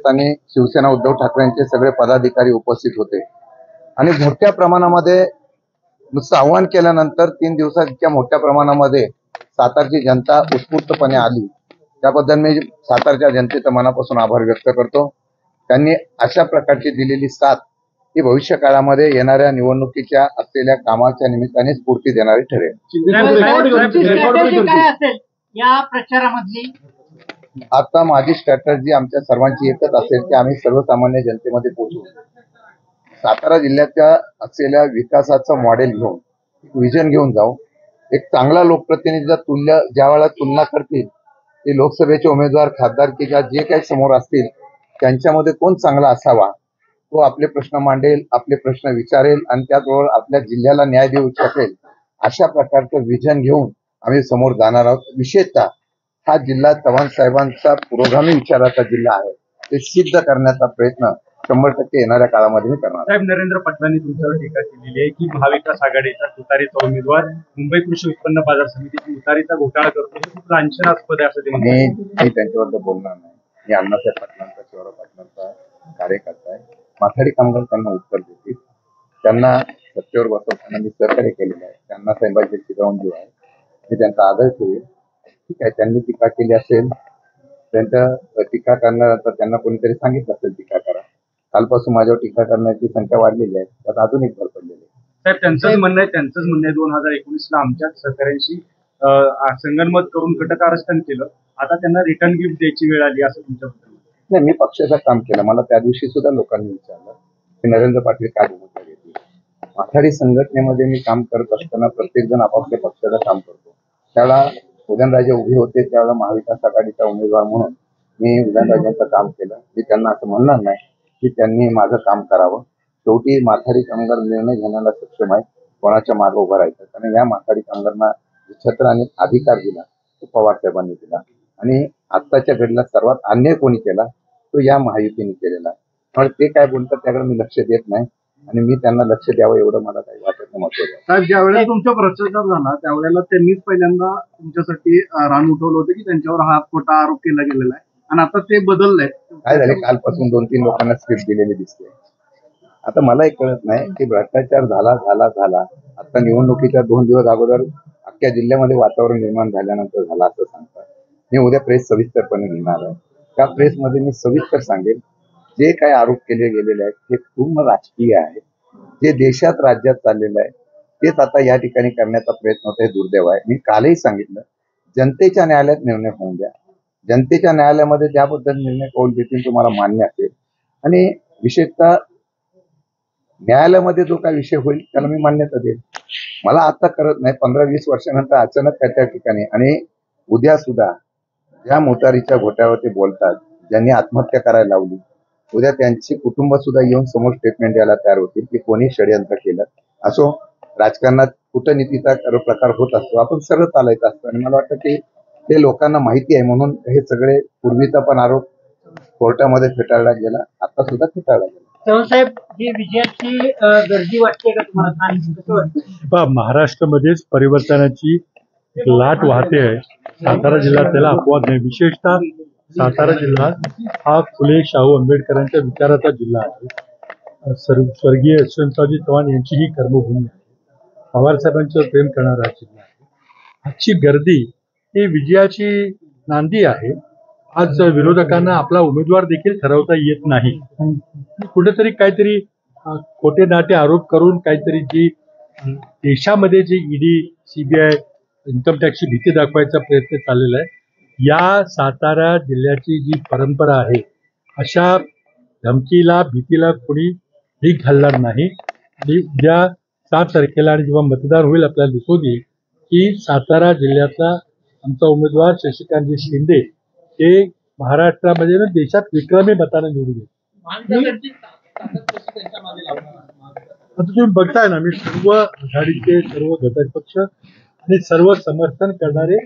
आणि शिवसेना उद्धव ठाकरेंचे सगळे पदाधिकारी उपस्थित होते आणि मोठ्या प्रमाणामध्ये नुसतं आव्हान केल्यानंतर 3 दिवसात इतक्या मोठ्या प्रमाणामध्ये सातारची जनता उत्स्फूर्तपणे आली, त्याबद्दल मी सातारच्या जनतेचा मनापासून आभार व्यक्त करतो। त्यांनी अशा प्रकारची दिलेली साथ ही भविष्य काळामध्ये येणाऱ्या निवडणुकीच्या असलेल्या कामाच्या निमित्ताने स्फूर्ती देणारी ठरेल। या प्रचारामधली आता माझी स्ट्रॅटर्जी आमच्या सर्वांची एकच असेल की आम्ही सर्वसामान्य जनतेमध्ये पोहोचू, सातारा जिल्ह्याच्या असलेल्या विकासाचं मॉडेल घेऊन, विजन घेऊन जाऊ। एक चांगला लोकप्रतिनिधीचा ज्यावेळेला तुलना करतील ते लोकसभेचे उमेदवार, खासदारकीच्या जे काही समोर असतील त्यांच्यामध्ये कोण चांगला असावा, तो आपले प्रश्न मांडेल, आपले प्रश्न विचारेल आणि त्याचबरोबर आपल्या जिल्ह्याला न्याय देऊ शकेल अशा प्रकारचं विजन घेऊन आम्ही समोर जाणार आहोत। विशेषतः हा जिल्हा चव्हाण साहेबांचा पुरोगामी विचाराचा जिल्हा आहे, ते सिद्ध करण्याचा प्रयत्न 100% येणाऱ्या काळामध्ये मी करणार। साहेब, नरेंद्र पाटलांनी तुमच्यावर टीका केलेली आहे की महाविकास आघाडीचा तुतारीचा उमेदवार मुंबई कृषी उत्पन्न बाजार समितीची तुतारीचा घोटाळा करतो, खूप लांछनास्पद आहे असं ते म्हणतात। मी त्यांच्याबद्दल बोलणार नाही। मी अण्णासाहेब पाटलांचा, शिवराव पाटलांचा कार्यकर्ता आहे। माथाडी कामगार त्यांना उत्तर देतील, त्यांना सत्तेवर बसवताना मी सहकार्य केलेलं आहे। त्यांना साहेबांचे चिरंजीव आहे, मी त्यांचा आदर ठेवेल। ठीक आहे, त्यांनी टीका केली असेल, त्यांच्या टीका करण्यानंतर त्यांना कोणीतरी सांगितलं असेल टीका करा। कालपासून माझ्यावर टीका करण्याची संख्या वाढलेली आहे, त्यात अजून एक भर पडलेली आहे। साहेब, त्यांचंच म्हणणं आहे 2019ला आमच्याच सहकाऱ्यांशी संगनमत करून कटक आरक्षण केलं, आता त्यांना रिटर्न गिफ्ट द्यायची वेळ आली असं तुमच्याबद्दल? नाही, मी पक्षाचं काम केलं। मला त्या दिवशी सुद्धा लोकांनी विचारलं की नरेंद्र पाटील काय भूमिका घेतली। माथाडी संघटनेमध्ये मी काम करत असताना प्रत्येक जण आपापल्या पक्षाचं काम करतो। त्यावेळेला उदयनराजे उभे होते, त्यावेळेला महाविकास आघाडीचा उमेदवार म्हणून मी उदयनराजेंचं काम केलं। मी त्यांना असं म्हणणार नाही की त्यांनी माझं काम करावं। शेवटी माथाडी कामगार निर्णय घेण्याला सक्षम आहे, कोणाच्या मागे उभं राहायचं। आणि या माथाडी कामगारांना छत्र आणि अधिकार दिला तो पवार साहेबांनी दिला, आणि आत्ताच्या घडीला सर्वात अन्याय कोणी केला तो या महायुतीने केलेला आहे। पण ते काय बोलतात त्याकडे मी लक्ष देत नाही, आणि मी त्यांना लक्ष द्यावं एवढं मला काही वाटत नाही महत्त्वाचं। साहेब, ज्यावेळेला तुमचा भ्रष्टाचार झाला त्यावेळेला त्यांनीच पहिल्यांदा तुमच्यासाठी रान उठवलं होतं की त्यांच्यावर हा खोटा आरोप केला गेलेला आहे, आणि आता ते बदललंय। काय झाले, कालपासून 2-3 लोकांना स्क्रिप्ट दिलेली दिसते। आता मलाही कळत नाही की भ्रष्टाचार झाला आता निवडणुकीच्या 2 दिवस अगोदर अख्ख्या जिल्ह्यामध्ये वातावरण निर्माण झाल्यानंतर झाला असं सांगतात। मी उद्या प्रेस सविस्तरपणे घेणार आहे, त्या प्रेसमध्ये मी सविस्तर सांगेन जे काही आरोप केले गेलेले आहेत ते पूर्ण राजकीय आहे। जे देशात राज्यात चाललेलं आहे तेच आता या ठिकाणी करण्याचा प्रयत्न होता, हे दुर्दैव आहे। मी कालही सांगितलं, जनतेच्या न्यायालयात निर्णय होऊन द्या, जनतेच्या न्यायालयामध्ये त्याबद्दल निर्णय कौल देतील तुम्हाला मान्य असेल, आणि विशेषतः न्यायालयामध्ये जो काही विषय होईल त्याला मी मान्यता देईल। मला आता करत नाही, 15-20 वर्षानंतर अचानक त्या ठिकाणी, आणि उद्या सुद्धा ज्या मोटारीच्या घोट्यावरती बोलतात, ज्यांनी आत्महत्या करायला लावली, उद्या त्यांची कुटुंब सुद्धा येऊन समोर स्टेटमेंट द्यायला तयार होतील की कोणी षडयंत्र केलं असो। राजकारणात कूटनीतीचा प्रकार होत असतो, आपण सरळ चालायचं असतं, आणि मला वाटतं की ते लोकांना माहिती आहे म्हणून हे सगळे पूर्वीचा पण आरोप कोर्टामध्ये फेटाळला गेला, आता सुद्धा फेटाळला गेला। साहेब, ही विजयाची गर्दी वाटते का तुम्हाला? महाराष्ट्रामध्येच परिवर्तनाची एक लाट वाहते आहे। सातारा जिल्हा त्याला अपवाद नाही। विशेषतः सातारा जिल्हा हा फुले शाहू आंबेडकरांच्या विचाराचा जिल्हा आहे। स्वर्गीय यशवंतरावजी चव्हाण यांची ही कर्मभूमी आहे। पवार साहेबांच्यावर प्रेम करणारा जिल्हा आहे। आजची गर्दी ही विजयाची नांदी आहे। आज विरोधकांना आपला उमेदवार देखील ठरवता येत नाही, कुठेतरी काहीतरी खोटे नाटे आरोप करून काहीतरी जी देशामध्ये जी ईडी, सीबीआय, इन्कम टॅक्सची भीती दाखवायचा प्रयत्न चाललेला आहे। या सातारा जिल्ह्याची जी परंपरा आहे, अशा धमकीला, भीतीला कोणी भीक घालणार नाही। आणि उद्या 7 तारखेला आणि जेव्हा मतदान होईल आपल्याला दिसून येईल की सातारा जिल्ह्यातला आमचा उमेदवार शशिकांतजी शिंदे हे महाराष्ट्रामध्ये देशात विक्रमी मताने निवडून येईल। आता तुम्ही बघताय ना, मी सर्व आघाडीचे सर्व घटक पक्ष आणि सर्व समर्थन करणारे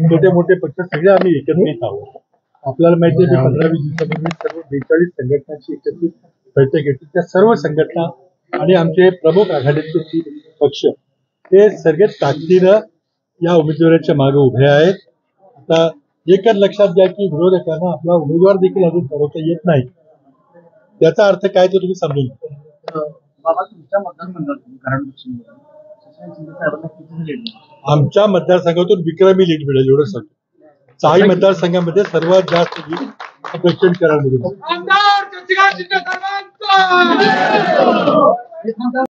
छोटे मोठे पक्ष सगळे आम्ही एकत्रित आहोत। आपल्याला माहिती आहे की 15-20 दिवसापूर्वी सर्व 42 संघटनांची एकत्रित बैठक घेतली। त्या सर्व संघटना आणि आमचे प्रमुख आघाडीचे 3 पक्ष हे सगळे ताकदीनं या उमेदवाराच्या मागे उभे आहेत। आता एकच लक्षात घ्या की विरोधकांना आपला उमेदवार देखील अजून ठरवता येत नाही. त्याचा अर्थ काय ते तुम्ही समजून घ्या. बाबा तुमच्या मतदारसंघातून कारण शशांक शिंदे साहेबांना किती लीड आमच्या मतदारसंघातून विक्रमी लीड मिळेल एवढं सांगतो. 6 मतदारसंघामध्ये सर्वात जास्त लीड दक्षिण कराडमध्ये मिळेल.